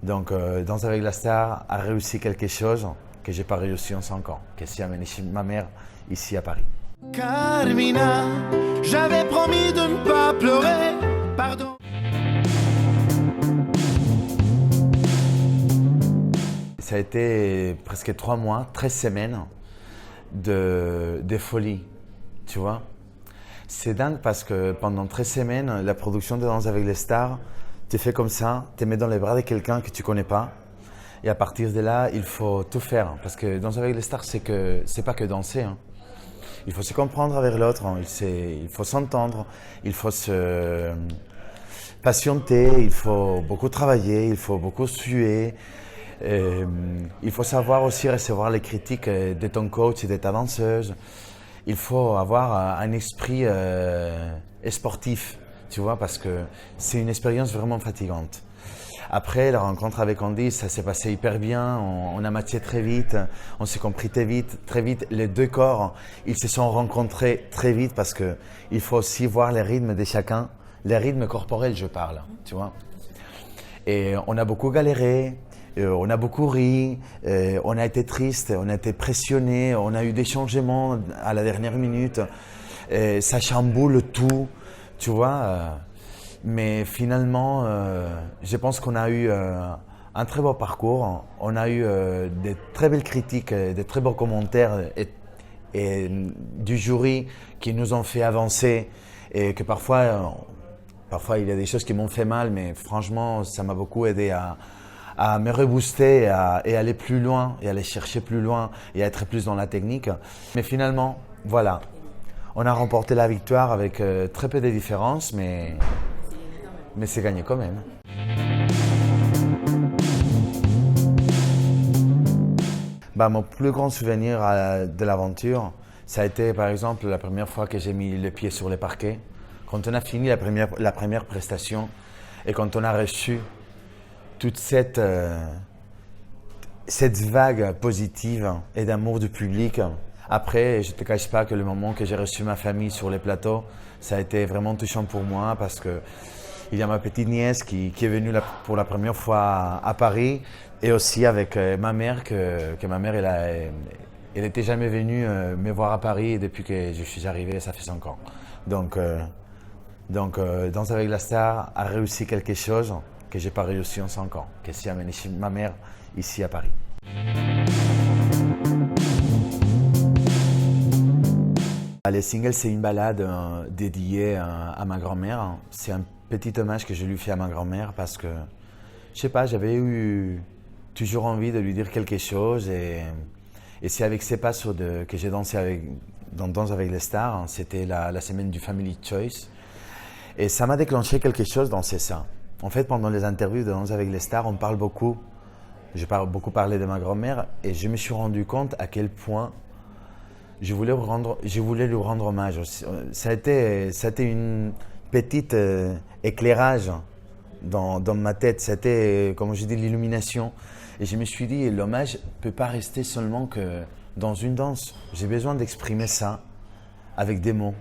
Donc, Danse avec la star a réussi quelque chose que j'ai pas réussi en 5 ans, que c'est amené ma mère ici à Paris. Carmina, j'avais promis de ne pas pleurer, pardon. Ça a été presque 3 mois, 13 semaines de folie, tu vois. C'est dingue parce que pendant 13 semaines, la production de Danse avec les stars te fait comme ça, te met dans les bras de quelqu'un que tu connais pas. Et à partir de là, il faut tout faire. Parce que Danse avec les stars, c'est pas que danser. Hein. Il faut se comprendre avec l'autre, hein. Il faut s'entendre, il faut se patienter, il faut beaucoup travailler, il faut beaucoup suer. Il faut savoir aussi recevoir les critiques de ton coach et de ta danseuse. Il faut avoir un esprit sportif, tu vois, parce que c'est une expérience vraiment fatigante. Après, la rencontre avec Andy, ça s'est passé hyper bien. On a matché très vite, on s'est compris très vite. Les deux corps, ils se sont rencontrés très vite parce que il faut aussi voir les rythmes de chacun, les rythmes corporels, je parle, tu vois. Et on a beaucoup galéré. On a beaucoup ri, on a été triste, on a été pressionné, on a eu des changements à la dernière minute. Ça chamboule tout, tu vois. Mais finalement, je pense qu'on a eu un très beau parcours. On a eu de très belles critiques, de très beaux commentaires et du jury qui nous ont fait avancer. Et que parfois il y a des choses qui m'ont fait mal, mais franchement, ça m'a beaucoup aidé à me rebooster et aller plus loin, et aller chercher plus loin, et à être plus dans la technique. Mais finalement, voilà, on a remporté la victoire avec très peu de différences, mais c'est gagné quand même. Mon plus grand souvenir de l'aventure, ça a été par exemple la première fois que j'ai mis le pied sur le parquet, quand on a fini la première prestation et quand on a reçu toute cette vague positive et d'amour du public. Après, je ne te cache pas que le moment que j'ai reçu ma famille sur les plateaux, ça a été vraiment touchant pour moi parce que il y a ma petite nièce qui est venue pour la première fois à Paris et aussi avec ma mère, que ma mère, elle n'était jamais venue me voir à Paris et depuis que je suis arrivé, ça fait 5 ans. Donc, Danse avec la star a réussi quelque chose que j'ai pas réussi en 5 ans, que c'est amené ma mère ici à Paris. Le single, c'est une balade dédiée à ma grand-mère. C'est un petit hommage que je lui fais à ma grand-mère parce que, je sais pas, j'avais eu toujours envie de lui dire quelque chose et c'est avec ces pas que j'ai dansé dans Danse avec les stars. C'était la semaine du Family Choice et ça m'a déclenché quelque chose dans ça. En fait, pendant les interviews de Danse avec les stars, on parle beaucoup. J'ai beaucoup parlé de ma grand-mère et je me suis rendu compte à quel point je voulais lui rendre hommage. Ça a été une petite éclairage dans ma tête. C'était, comme je dis, l'illumination. Et je me suis dit, l'hommage ne peut pas rester seulement que dans une danse. J'ai besoin d'exprimer ça avec des mots.